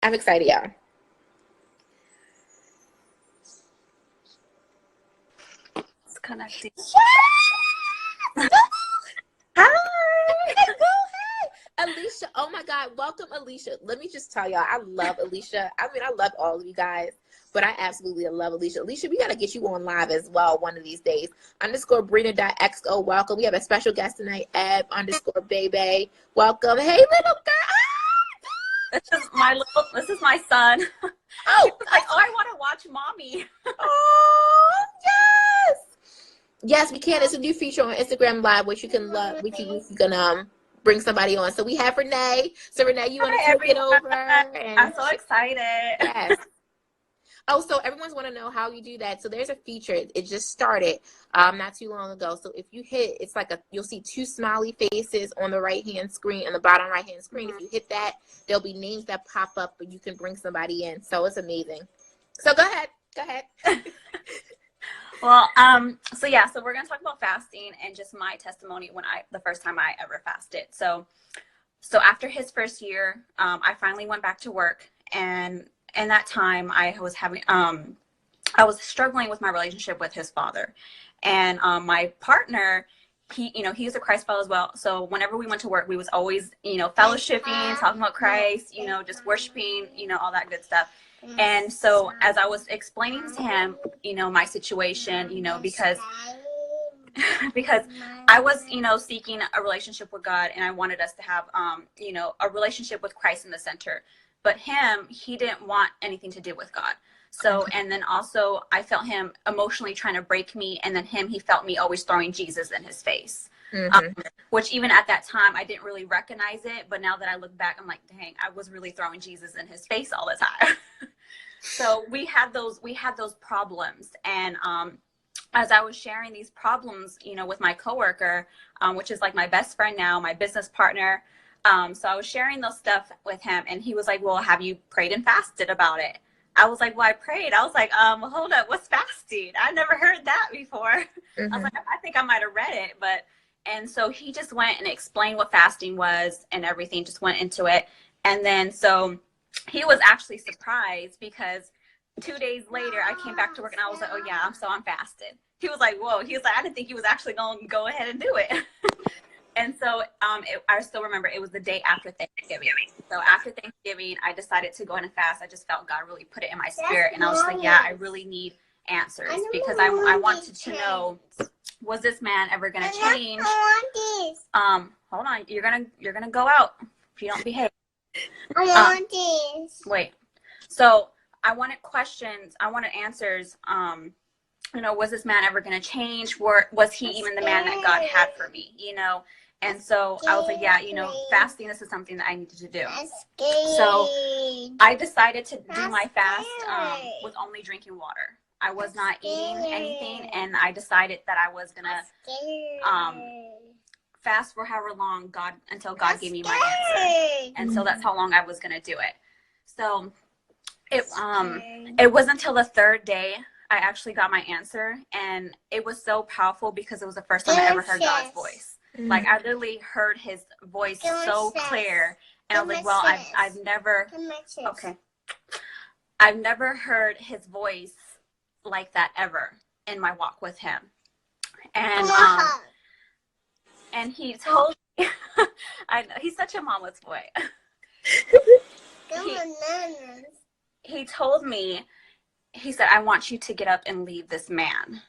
I'm excited, y'all. It's connecting. Hi. Alicia, oh my God, welcome Alicia. Let me just tell y'all, I love Alicia. I mean, I love all of you guys, but I absolutely love Alicia. Alicia, we got to get you on live as well one of these days. _Brina.xo, welcome. We have a special guest tonight, Eb_Baby. Welcome. Hey, little girl. This is my son. Oh, like, oh, I want to watch mommy. Oh, yes. Yes, we can. It's a new feature on Instagram Live, which you can bring somebody on. So we have Renee. So Renee, you want to take it over? And I'm so excited. yes. Oh, so everyone's want to know how you do that. So there's a feature. It just started not too long ago. So if you hit, it's like you'll see two smiley faces on the right hand screen and the bottom right hand screen. If you hit that, there'll be names that pop up, but you can bring somebody in. So it's amazing. So go ahead. Go ahead. Well, so we're going to talk about fasting and just my testimony the first time I ever fasted. So after his first year, I finally went back to work, and in that time I was struggling with my relationship with his father, and my partner, he's a Christ follower as well. So whenever we went to work, we was always, fellowshipping, talking about Christ, just worshiping, all that good stuff. And so as I was explaining to him, my situation, because I was, seeking a relationship with God, and I wanted us to have, a relationship with Christ in the center. But he didn't want anything to do with God. So, and then also I felt him emotionally trying to break me. And then he felt me always throwing Jesus in his face. Which even at that time, I didn't really recognize it. But now that I look back, I'm like, dang, I was really throwing Jesus in his face all the time. So we had those problems. And as I was sharing these problems, with my coworker, which is like my best friend now, my business partner. So I was sharing those stuff with him, and he was like, well, have you prayed and fasted about it? I was like, well, I prayed. I was like, well, hold up, what's fasting? I never heard that before. I was like, I think I might have read it, and so he just went and explained what fasting was and everything, just went into it. And then, so he was actually surprised because 2 days later I came back to work and I was like, oh yeah, I'm fasted. He was like, whoa, he was like, I didn't think he was actually going to go ahead and do it. And so I still remember it was the day after Thanksgiving. So after Thanksgiving, I decided to go in and fast. I just felt God really put it in my spirit. And I was like, yeah, I really need answers, because I wanted to know, was this man ever going to change? Hold on. You're going to go out if you don't behave. I want this. Wait. So I wanted questions. I wanted answers. Was this man ever going to change? Was he even the man that God had for me? And so I was like, yeah, fasting, this is something that I needed to do. So I decided to do my fast with only drinking water. I was not eating anything, and I decided that I was going to fast for however long until God gave me my answer. And so that's how long I was going to do it. So it wasn't until the third day I actually got my answer, and it was so powerful because it was the first time I ever heard God's voice. Like, I literally heard his voice so clear, and I was like, well, I've never heard his voice like that ever in my walk with him. And he told me, I know, he's such a mama's boy. He told me, he said, I want you to get up and leave this man,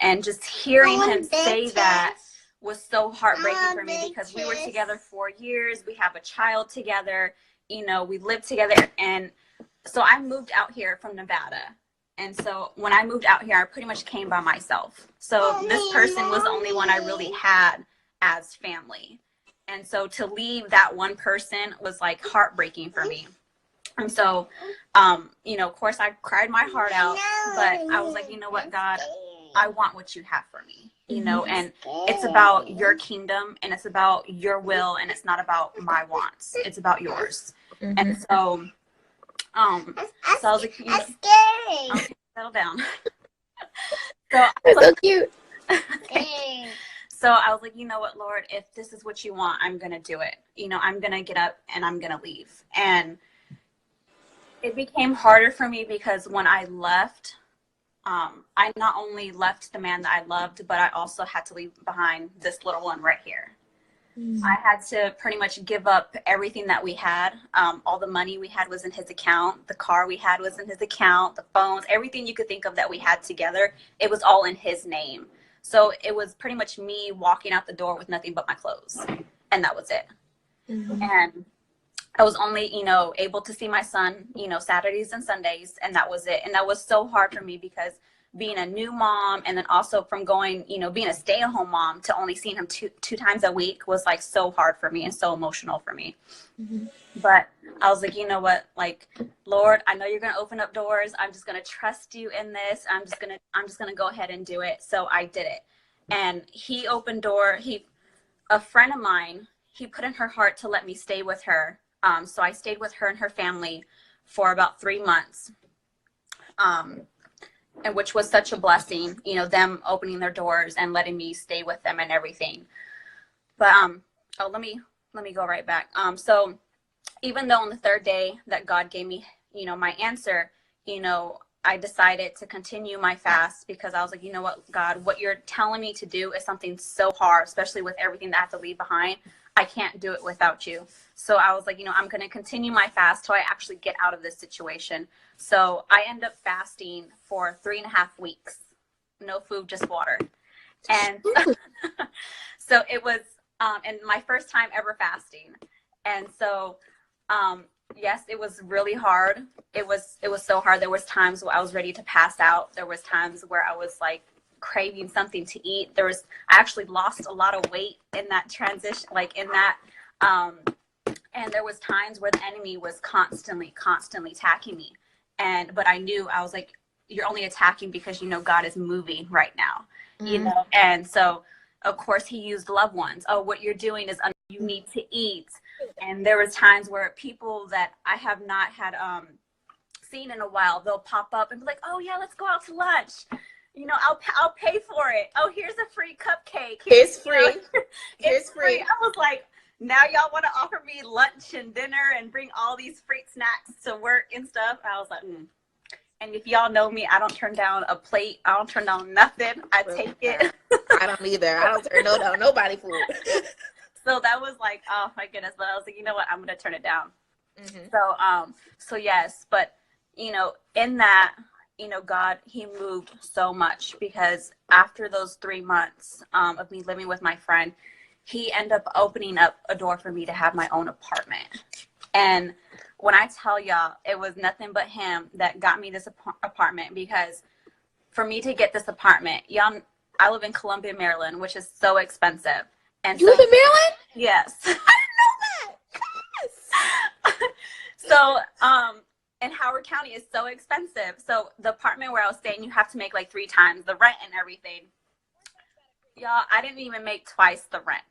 and just hearing him say that was so heartbreaking for me, because we were together 4 years. We have a child together, we lived together. And so I moved out here from Nevada. And so when I moved out here, I pretty much came by myself. So this person was the only one I really had as family. And so to leave that one person was like heartbreaking for me. And so, of course I cried my heart out, but I was like, you know what, God, I want what you have for me, and it's about your kingdom, and it's about your will, and it's not about my wants. It's about yours. And so, so I was like, okay, settle down. So That's so cute. So I was like, you know what, Lord, if this is what you want, I'm going to do it. I'm going to get up and I'm going to leave. And it became harder for me because when I left, I not only left the man that I loved, but I also had to leave behind this little one right here. I had to pretty much give up everything that we had. All the money we had was in his account. The car we had was in his account. The phones, everything you could think of that we had together, it was all in his name. So it was pretty much me walking out the door with nothing but my clothes. And that was it. And I was only, able to see my son, Saturdays and Sundays. And that was it. And that was so hard for me because being a new mom and then also from going, being a stay-at-home mom to only seeing him two times a week was like so hard for me and so emotional for me. But I was like, you know what, like, Lord, I know you're going to open up doors. I'm just going to trust you in this. I'm just going to go ahead and do it. So I did it. And he opened a friend of mine, he put in her heart to let me stay with her. So I stayed with her and her family for about 3 months. And which was such a blessing, them opening their doors and letting me stay with them and everything. But, let me go right back. So even though on the third day that God gave me, my answer, I decided to continue my fast because I was like, you know what, God, what you're telling me to do is something so hard, especially with everything that I have to leave behind. I can't do it without you. So I was like, I'm going to continue my fast till I actually get out of this situation. So I end up fasting for 3.5 weeks. No food, just water. And so it was, and my first time ever fasting. And so, yes, it was really hard. It was so hard. There was times where I was ready to pass out. There was times where I was like craving something to eat. I actually lost a lot of weight in that transition, like in that, and there was times where the enemy was constantly attacking me. But I knew, I was like, you're only attacking because, God is moving right now, and so of course he used loved ones. Oh, what you're doing is you need to eat. And there was times where people that I have not had, seen in a while, they'll pop up and be like, oh yeah, let's go out to lunch. I'll pay for it. Oh, here's a free cupcake. It's free. It's free. I was like, now y'all want to offer me lunch and dinner and bring all these free snacks to work and stuff. I was like, And if y'all know me, I don't turn down a plate. I don't turn down nothing. I take it. I don't either. I don't turn down nobody food. So that was like, oh my goodness. But I was like, you know what? I'm going to turn it down. So yes, but in that, God, he moved so much because after those 3 months of me living with my friend, he ended up opening up a door for me to have my own apartment. And when I tell y'all, it was nothing but him that got me this apartment, because for me to get this apartment, y'all, I live in Columbia, Maryland, which is so expensive. And you live in Maryland? Yes. I didn't know that. Yes. So, and Howard County is so expensive. So the apartment where I was staying, you have to make like 3 times the rent and everything. Y'all, I didn't even make twice the rent.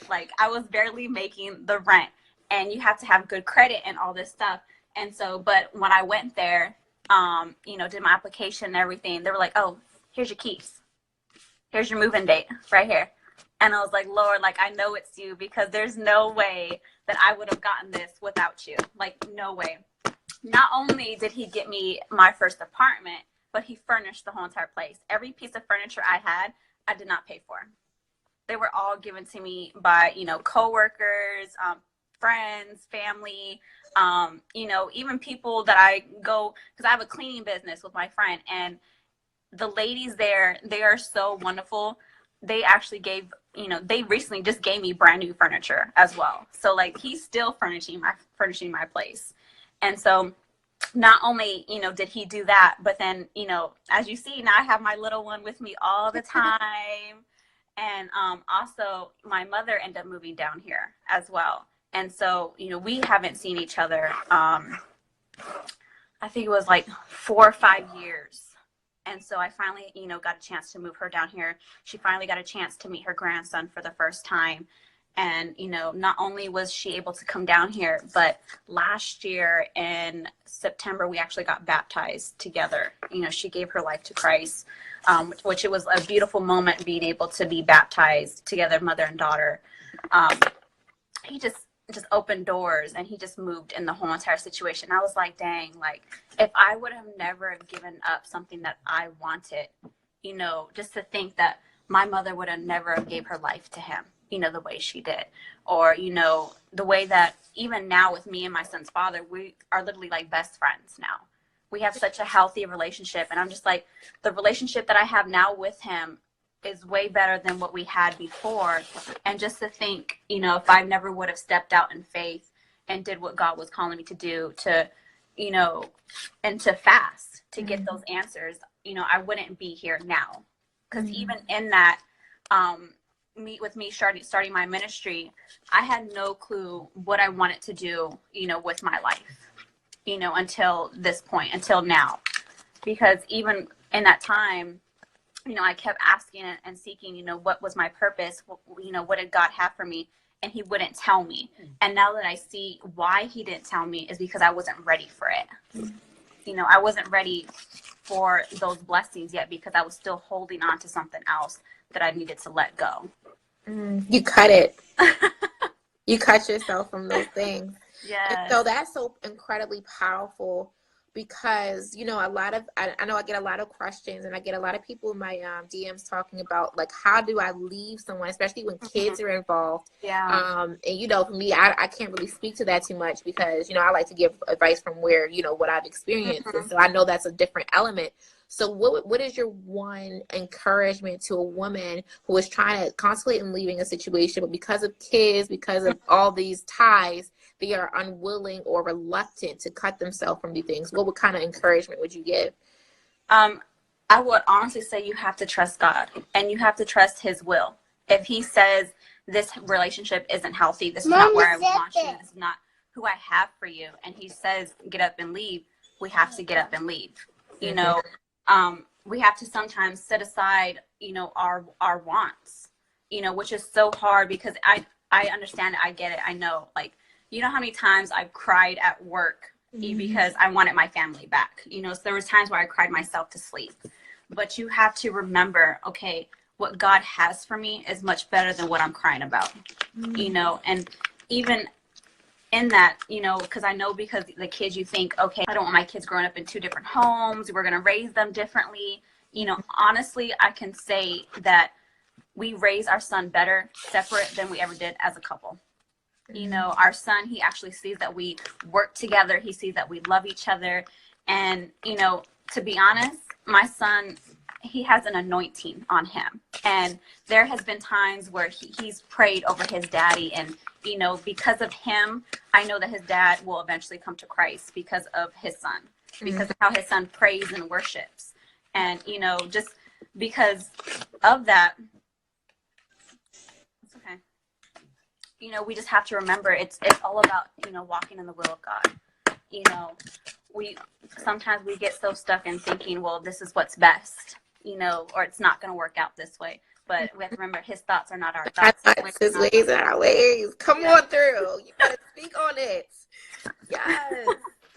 Like, I was barely making the rent, and you have to have good credit and all this stuff. And so, but when I went there, did my application and everything, they were like, oh, here's your keys. Here's your move-in date right here. And I was like, Lord, like, I know it's you, because there's no way that I would have gotten this without you. Like, no way. Not only did he get me my first apartment, but he furnished the whole entire place. Every piece of furniture I had, I did not pay for. They were all given to me by, coworkers, friends, family, even people that I go, because I have a cleaning business with my friend, and the ladies there, they are so wonderful. They actually gave, they recently just gave me brand new furniture as well. So like, he's still furnishing my place. And so not only, did he do that, but then, as you see, now I have my little one with me all the time. And also my mother ended up moving down here as well. And so, we haven't seen each other, I think it was like 4 or 5 years. And so I finally, got a chance to move her down here. She finally got a chance to meet her grandson for the first time. And, not only was she able to come down here, but last year in September, we actually got baptized together. She gave her life to Christ, which it was a beautiful moment being able to be baptized together, mother and daughter. just opened doors, and he just moved in the whole entire situation. I was like, dang, like if I would have never given up something that I wanted, you know, just to think that my mother would have never gave her life to him, you know, the way she did, or, you know, the way that even now with me and my son's father, we are literally like best friends now. We have such a healthy relationship. And I'm just like, the relationship that I have now with him is way better than what we had before. And just to think, you know, if I never would have stepped out in faith and did what God was calling me to do, to, you know, and to fast, to get those answers, you know, I wouldn't be here now. Because even in that, me starting my ministry, I had no clue what I wanted to do, you know, with my life, you know, until this point, until now. Because even in that time, you know, I kept asking and seeking, you know, what was my purpose? You know, what did God have for me? And he wouldn't tell me. And now that I see why he didn't tell me is because I wasn't ready for it. You know, I wasn't ready for those blessings yet because I was still holding on to something else that I needed to let go. You cut it. You cut yourself from those things. Yes. And so that's so incredibly powerful because, you know, I know I get a lot of questions and I get a lot of people in my DMs talking about, like, how do I leave someone, especially when kids are involved? Yeah. And, you know, for me, I can't really speak to that too much because, you know, I like to give advice from where, you know, what I've experienced. And so I know that's a different element. So what is your one encouragement to a woman who is trying to contemplate and leaving a situation, but because of kids, because of all these ties, they are unwilling or reluctant to cut themselves from these things? What kind of encouragement would you give? I would honestly say you have to trust God and you have to trust his will. If he says this relationship isn't healthy, this is not where I want you, this is not who I have for you, and he says get up and leave, we have to get up and leave. You know, we have to sometimes set aside, you know, our wants, you know, which is so hard because I understand it, I get it, I know, like, you know how many times I've cried at work because I wanted my family back. You know, so there was times where I cried myself to sleep. But you have to remember, okay, what God has for me is much better than what I'm crying about. You know, and even in that, you know, because I know because the kids, you think, okay, I don't want my kids growing up in two different homes. We're going to raise them differently. You know, honestly, I can say that we raise our son better separate than we ever did as a couple. You know, our son, he actually sees that we work together. He sees that we love each other. And, you know, to be honest, my son, he has an anointing on him. And there has been times where he's prayed over his daddy. And, you know, because of him, I know that his dad will eventually come to Christ because of his son, because of how his son prays and worships. And, you know, just because of that, it's okay. You know, we just have to remember it's all about, you know, walking in the will of God. You know, sometimes we get so stuck in thinking, well, this is what's best, you know, or it's not going to work out this way. But we have to remember his thoughts are not our thoughts. His ways are our ways. Come on through. You got to speak on it. Yes.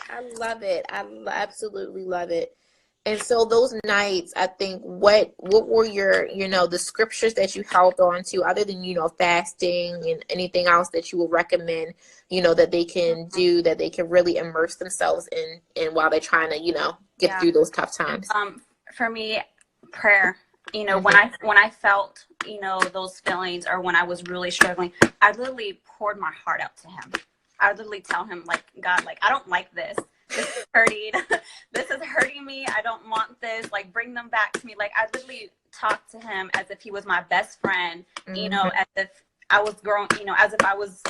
I love it. I absolutely love it. And so those nights, I think, what were your, you know, the scriptures that you held on to other than, you know, fasting and anything else that you would recommend, you know, that they can do, that they can really immerse themselves in while they're trying to, you know, get through those tough times? For me, prayer. You know, when I felt, you know, those feelings or when I was really struggling, I literally poured my heart out to him. I would literally tell him, like, God, like, I don't like this. This is hurting. This is hurting me. I don't want this. Like, bring them back to me. Like, I literally talked to him as if he was my best friend, you know, as if I was growing, you know, as if I was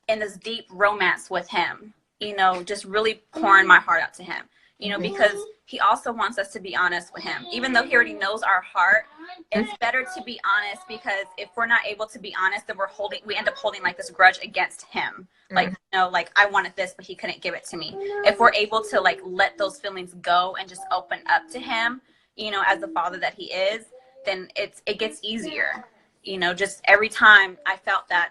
in this deep romance with him, you know, just really pouring my heart out to him, you know, because he also wants us to be honest with him. Even though he already knows our heart, it's better to be honest, because if we're not able to be honest, then we end up holding like this grudge against him. Like, you know, like, I wanted this, but he couldn't give it to me. If we're able to, like, let those feelings go and just open up to him, you know, as the father that he is, then it gets easier. You know, just every time I felt that,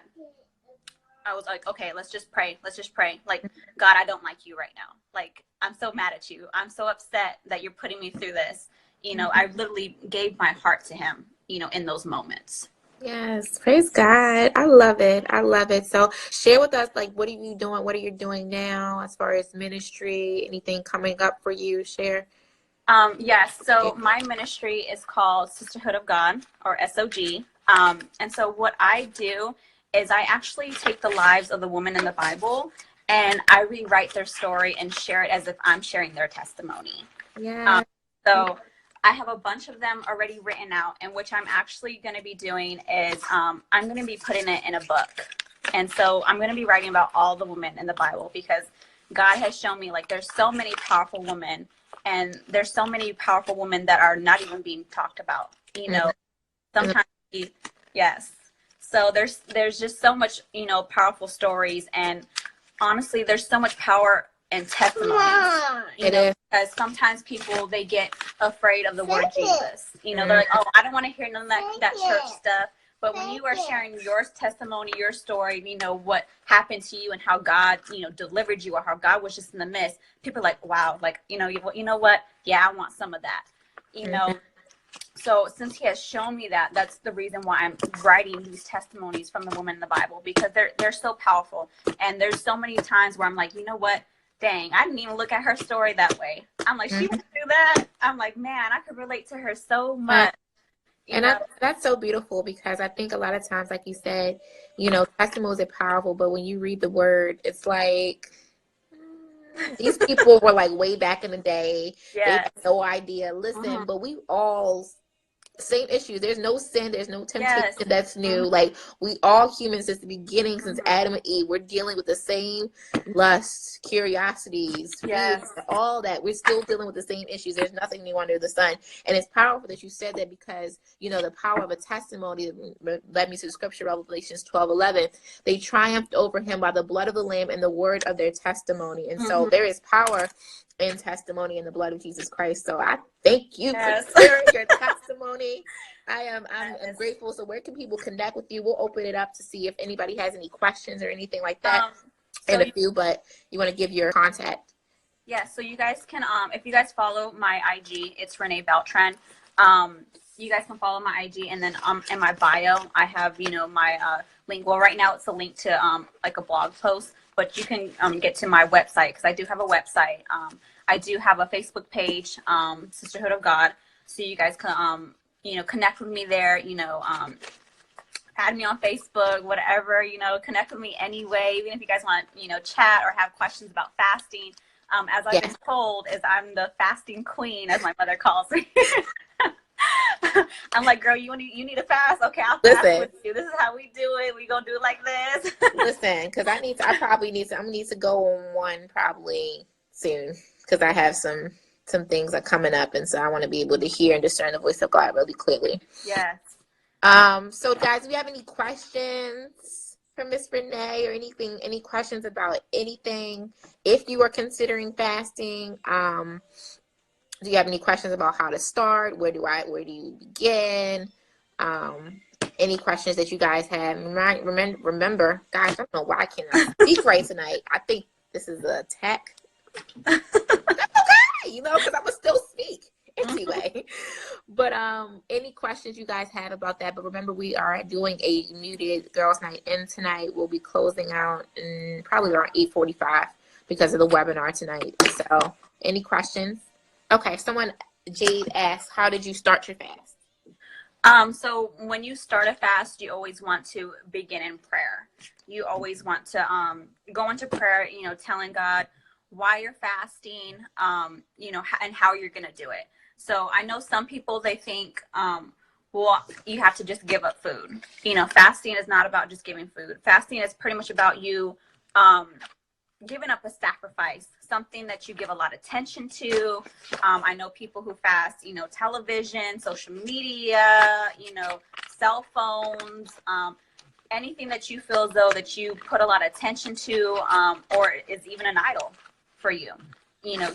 I was like, okay, let's just pray. Let's just pray. Like, God, I don't like you right now. Like, I'm so mad at you. I'm so upset that you're putting me through this. You know, I literally gave my heart to him, you know, in those moments. Yes, praise God. I love it. I love it. So share with us, like, what are you doing? What are you doing now as far as ministry? Anything coming up for you? Share. Yes, so my ministry is called Sisterhood of God, or SOG. And so what I do is I actually take the lives of the women in the Bible and I rewrite their story and share it as if I'm sharing their testimony. Yeah. So I have a bunch of them already written out, and which I'm actually going to be doing is I'm going to be putting it in a book. And so I'm going to be writing about all the women in the Bible because God has shown me like there's so many powerful women, and there's so many powerful women that are not even being talked about. You know, sometimes yes. So there's just so much, powerful stories, and honestly, there's so much power in testimonies. It is. Because sometimes people they get afraid of the word Jesus. They're like, oh, I don't want to hear none of that church stuff. But when you are sharing your testimony, your story, what happened to you and how God, delivered you or how God was just in the midst, people are like, wow, like, you know what? Yeah, I want some of that. So since he has shown me that, that's the reason why I'm writing these testimonies from the women in the Bible, because they're so powerful. And there's so many times where I'm like, you know what? Dang, I didn't even look at her story that way. I'm like, she went through that. I'm like, man, I could relate to her so much. And that's so beautiful, because I think a lot of times, like you said, testimonies are powerful, but when you read the word, it's like these people were like way back in the day. They had no idea. Listen, but we all same issues. There's no sin. There's no temptation that's new. Like, we all humans since the beginning, since Adam and Eve, we're dealing with the same lusts, curiosities, fears, all that. We're still dealing with the same issues. There's nothing new under the sun. And it's powerful that you said that, because, the power of a testimony led me to the scripture, Revelations 12:11. They triumphed over him by the blood of the Lamb and the word of their testimony. And so there is power in testimony in the blood of Jesus Christ. So I thank you for sharing your testimony. I'm grateful. So where can people connect with you? We'll open it up to see if anybody has any questions or anything like that in a few, but you want to give your contact. So you guys can, if you guys follow my IG, it's Renee Beltran. You guys can follow my IG, and then in my bio, I have, my link. Well, right now it's a link to like a blog post, but you can get to my website, because I do have a website. I do have a Facebook page, Sisterhood of God, so you guys can connect with me there. Add me on Facebook, whatever. Connect with me anyway. Even if you guys want chat or have questions about fasting. As I've been told, is I'm the fasting queen, as my mother calls me. I'm like, girl, you need a fast? Okay, I'll fast with you. This is how we do it. We gonna do it like this. Listen, because I'm gonna need to go on one probably soon, because I have some things are coming up, and so I want to be able to hear and discern the voice of God really clearly. Yes. So guys, do you have any questions for Miss Renee, or any questions about anything? If you are considering fasting, do you have any questions about how to start? Where do you begin? Any questions that you guys have? Remember, guys, I don't know why I cannot speak right tonight. I think this is a attack. That's okay, because I'm gonna still speak anyway. But any questions you guys have about that? But remember, we are doing a muted girls' night in tonight. We'll be closing out in probably around 8:45 because of the webinar tonight. So, any questions? Okay, Jade asked, how did you start your fast? So when you start a fast, you always want to begin in prayer. You always want to go into prayer, telling God why you're fasting, and how you're going to do it. So I know some people, they think, well, you have to just give up food. Fasting is not about just giving food. Fasting is pretty much about you giving up a sacrifice, something that you give a lot of attention to. I know people who fast, television, social media, cell phones, anything that you feel as though that you put a lot of attention to, or is even an idol for you,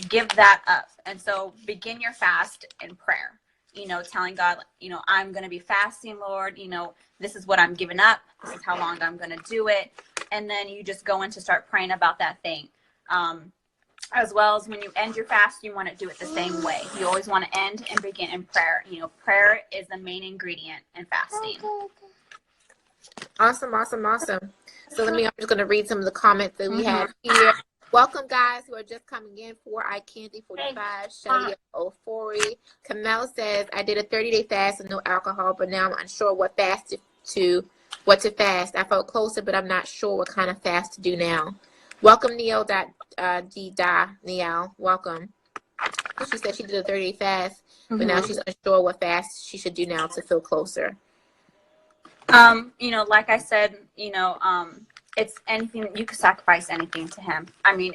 give that up. And so begin your fast in prayer, telling God, I'm going to be fasting, Lord, this is what I'm giving up. This is how long I'm going to do it. And then you just go in to start praying about that thing. As well as when you end your fast, you want to do it the same way. You always want to end and begin in prayer. Prayer is the main ingredient in fasting. Awesome, awesome, awesome. So I'm just going to read some of the comments that we Mm-hmm. have here. Welcome, guys who are just coming in. 4I Candy 45, Shelly Ofori. Kamel says, I did a 30-day fast with no alcohol, but now I'm unsure what to fast. I felt closer, but I'm not sure what kind of fast to do now. Welcome, Neil. Neil. Welcome. She said she did a 30-day fast, but now she's unsure what fast she should do now to feel closer. Like I said, it's anything, you could sacrifice anything to him. I mean,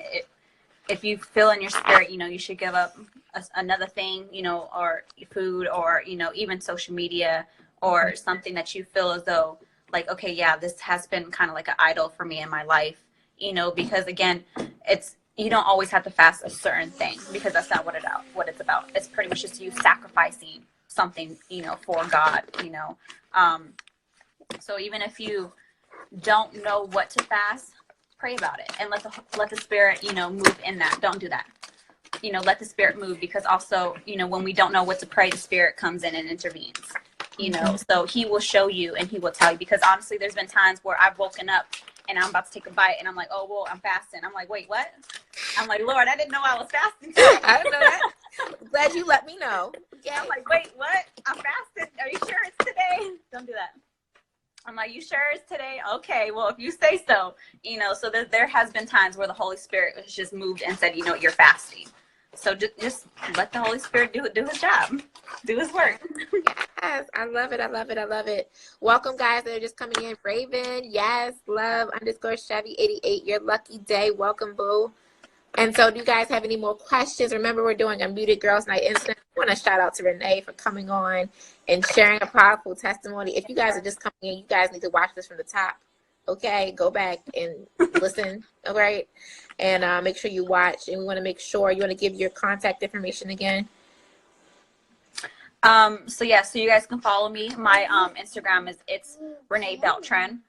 if you feel in your spirit, you should give up another thing, or food, or, even social media, or something that you feel as though, like, okay, yeah, this has been kind of like an idol for me in my life, because again, you don't always have to fast a certain thing, because that's not what it's about. It's pretty much just you sacrificing something, for God, So even if you don't know what to fast, pray about it and let the Spirit, move in that. Don't do that. Let the Spirit move, because also, when we don't know what to pray, the Spirit comes in and intervenes. So He will show you and He will tell you. Because honestly, there's been times where I've woken up and I'm about to take a bite and I'm like, oh, well, I'm fasting. I'm like, wait, what? I'm like, Lord, I didn't know I was fasting today. I didn't know that. Glad you let me know. Yeah, I'm like, wait, what? I'm fasting. Are you sure it's today? Don't do that. I'm like, you sure it's today? Okay, well, if you say so, so there has been times where the Holy Spirit has just moved and said, you're fasting. So just let the Holy Spirit do his job, do his work. Yes, I love it. I love it. I love it. Welcome, guys that are just coming in. Raven, yes, love _Chevy 88. Your lucky day. Welcome, boo. And so, do you guys have any more questions? Remember, we're doing a Muted Girls Night Incident. I want to shout out to Renee for coming on and sharing a powerful testimony. If you guys are just coming in, you guys need to watch this from the top. Okay, go back and listen. All right, and make sure you watch. And we want to make sure you want to give your contact information again. So you guys can follow me. My Instagram it's Renee Beltran.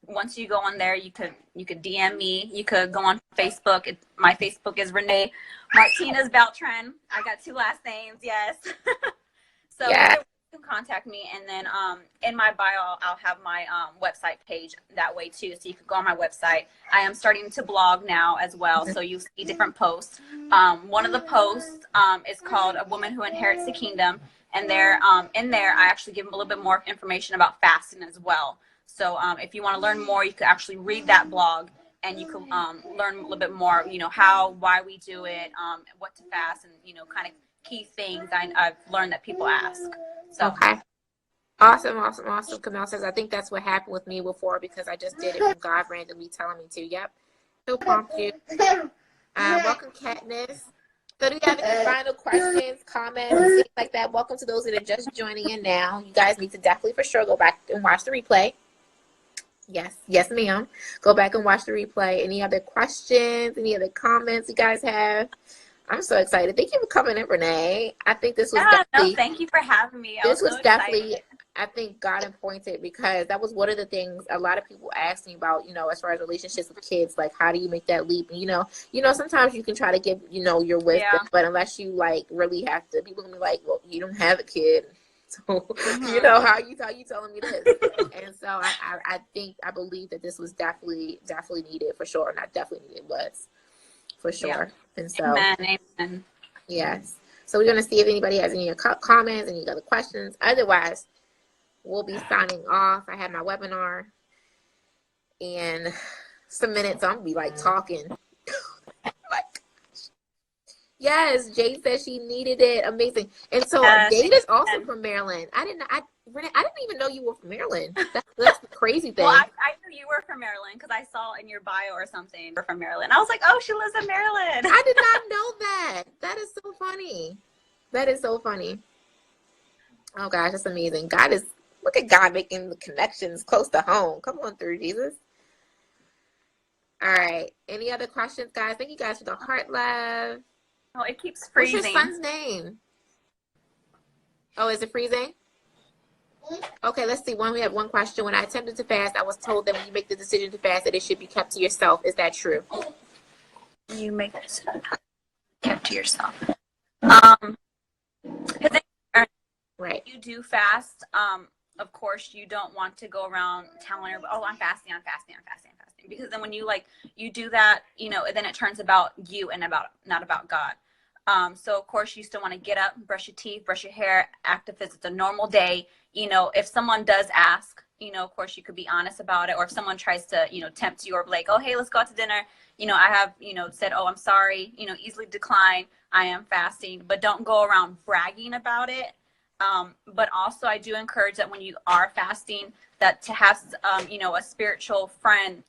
Once you go on there, you could DM me. You could go on Facebook. My Facebook is Renee Martinez Beltran. I got 2 last names. Yes. So yeah. You can contact me, and then in my bio I'll have my website page that way too. So you can go on my website. I am starting to blog now as well, so you see different posts. One of the posts is called "A Woman Who Inherits the Kingdom," and there in there I actually give a little bit more information about fasting as well. So if you want to learn more, you could actually read that blog, and you can learn a little bit more, why we do it, what to fast, and, kind of key things I've learned that people ask. So. Okay. Awesome. Kamel says, I think that's what happened with me before, because I just did it when God randomly telling me to. Yep. He'll prompt you. Welcome, Katniss. So do you have any final questions, comments, things like that? Welcome to those that are just joining in now. You guys need to definitely for sure go back and watch the replay. Yes, ma'am. Go back and watch the replay. Any other questions? Any other comments you guys have? I'm so excited. Thank you for coming in, Renee. I think this was definitely. No, thank you for having me. This was so definitely. excited. I think God appointed, because that was one of the things a lot of people asked me about. As far as relationships with kids, like how do you make that leap? And sometimes you can try to give your wisdom, but unless you really have to, people can be like, well, you don't have a kid. So, how you telling me this? And so I believe that this was definitely needed for sure. Not definitely needed, was for sure. Yeah. And so, Amen. Yes. So we're going to see if anybody has any comments, any other questions. Otherwise, we'll be signing off. I had my webinar in some minutes. I'm going to be talking. Yes, Jade said she needed it. Amazing. And so Jade is also from Maryland. I didn't even know you were from Maryland. That's the crazy thing. Well, I knew you were from Maryland because I saw in your bio or something you're from Maryland. I was like, oh, she lives in Maryland. I did not know that. That is so funny. That is so funny. Oh gosh, that's amazing. Look at God making the connections close to home. Come on through, Jesus. All right. Any other questions, guys? Thank you guys for the heart love. Oh, it keeps freezing. What's your son's name? Oh, is it freezing? Okay, let's see. We have one question. When I attempted to fast, I was told that when you make the decision to fast, that it should be kept to yourself. Is that true? You make the decision kept to yourself. Right. You do fast. of course, you don't want to go around telling her, oh, I'm fasting, I'm fasting, I'm fasting, I'm fasting. Because then when you do that, then it turns about you and not about God. So of course you still want to get up, brush your teeth, brush your hair, act as if it's a normal day. If someone does ask, of course you could be honest about it. Or if someone tries to, tempt you or be like, oh, hey, let's go out to dinner. I have, said, oh, I'm sorry, easily decline. I am fasting, but don't go around bragging about it. But also I do encourage that when you are fasting, that to have, a spiritual friend,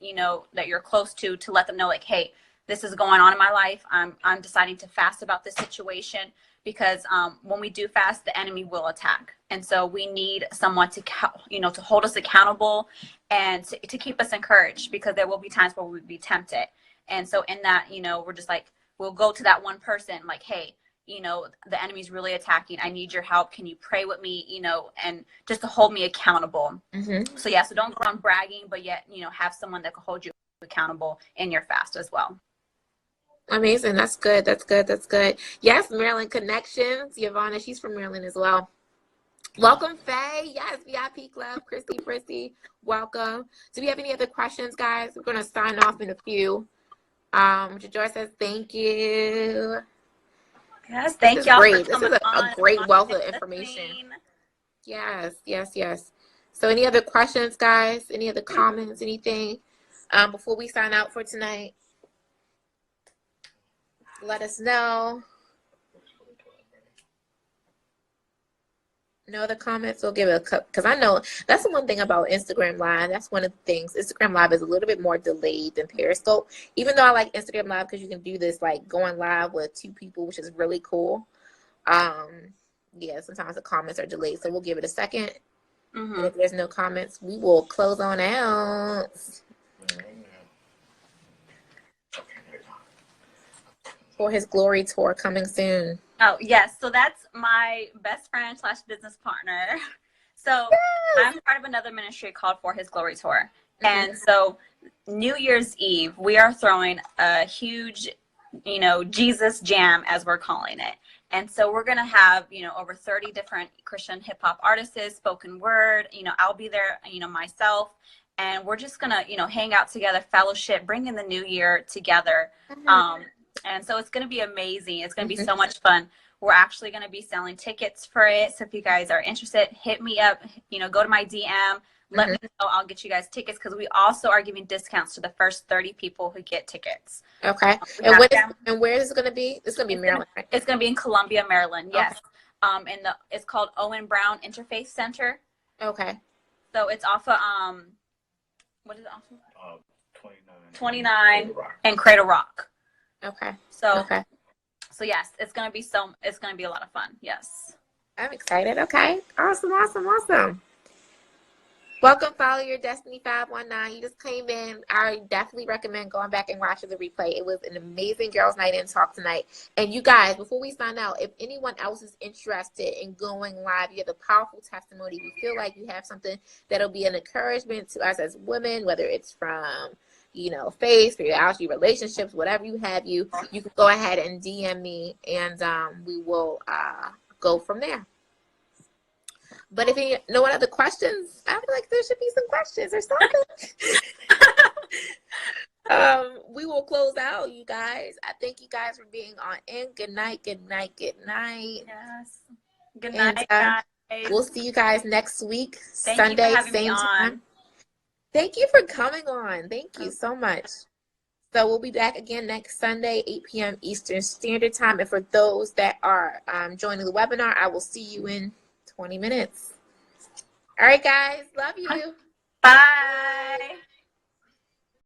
that you're close to let them know, like, hey, this is going on in my life. I'm deciding to fast about this situation because when we do fast, the enemy will attack. And so we need someone to, to hold us accountable and to keep us encouraged, because there will be times where we'll be tempted. And so in that, we're just like, we'll go to that one person like, hey, the enemy's really attacking. I need your help. Can you pray with me, and just to hold me accountable. Mm-hmm. So yeah, so don't go on bragging, but yet, have someone that can hold you accountable in your fast as well. Amazing. That's good. That's good. That's good. Yes, Maryland connections. Yvonne, she's from Maryland as well. Welcome, Faye. Yes, VIP Club. Christy, Prissy, welcome. Do we have any other questions, guys? We're going to sign off in a few. Joy says, thank you. Yes, thank y'all. Great. This is a great wealth of information. Yes, yes, yes. So any other questions, guys? Any other comments, anything before we sign out for tonight? Let us know. No other comments? We'll give it a cup, because I know that's the one thing about Instagram Live. That's one of the things. Instagram Live is a little bit more delayed than Periscope. Even though I like Instagram Live because you can do this like going live with two people, which is really cool. Yeah, sometimes the comments are delayed, so we'll give it a second. Mm-hmm. And if there's no comments, we will close on out. For his glory tour coming soon. Oh, yes. So that's my best friend / business partner. So yes. I'm part of another ministry called For His Glory Tour. Mm-hmm. And so New Year's Eve, we are throwing a huge, Jesus jam, as we're calling it. And so we're going to have, over 30 different Christian hip hop artists, spoken word, I'll be there, myself. And we're just going to, hang out together, fellowship, bring in the new year together. Mm-hmm. And so it's going to be amazing. It's going to be so much fun. We're actually going to be selling tickets for it. So if you guys are interested, hit me up, go to my DM. Let me know. I'll get you guys tickets, because we also are giving discounts to the first 30 people who get tickets. Okay. And where is it going to be? It's going to be Maryland, right? It's going to be in Columbia, Maryland. Yes. Okay. And it's called Owen Brown Interfaith Center. Okay. So it's off of, what is it off of? 29 and Cradle Rock. Okay. So yes, it's gonna be a lot of fun. Yes. I'm excited. Okay. Awesome. Welcome, Follow Your Destiny 519. You just came in. I definitely recommend going back and watching the replay. It was an amazing girls' night and talk tonight. And you guys, before we sign out, if anyone else is interested in going live, you have a powerful testimony. You feel like you have something that'll be an encouragement to us as women, whether it's from faith, spirituality, relationships, whatever you can go ahead and DM me, and we will go from there. But if you no other questions, I feel like there should be some questions or something. We will close out, you guys. I thank you guys for being on in. Good night. Yes. Good night, guys. We'll see you guys next week, Thank Sunday, you for having same me on. time. Thank you for coming on. Thank you so much. So we'll be back again next Sunday, 8 p.m. Eastern Standard Time. And for those that are joining the webinar, I will see you in 20 minutes. All right, guys. Love you. Bye.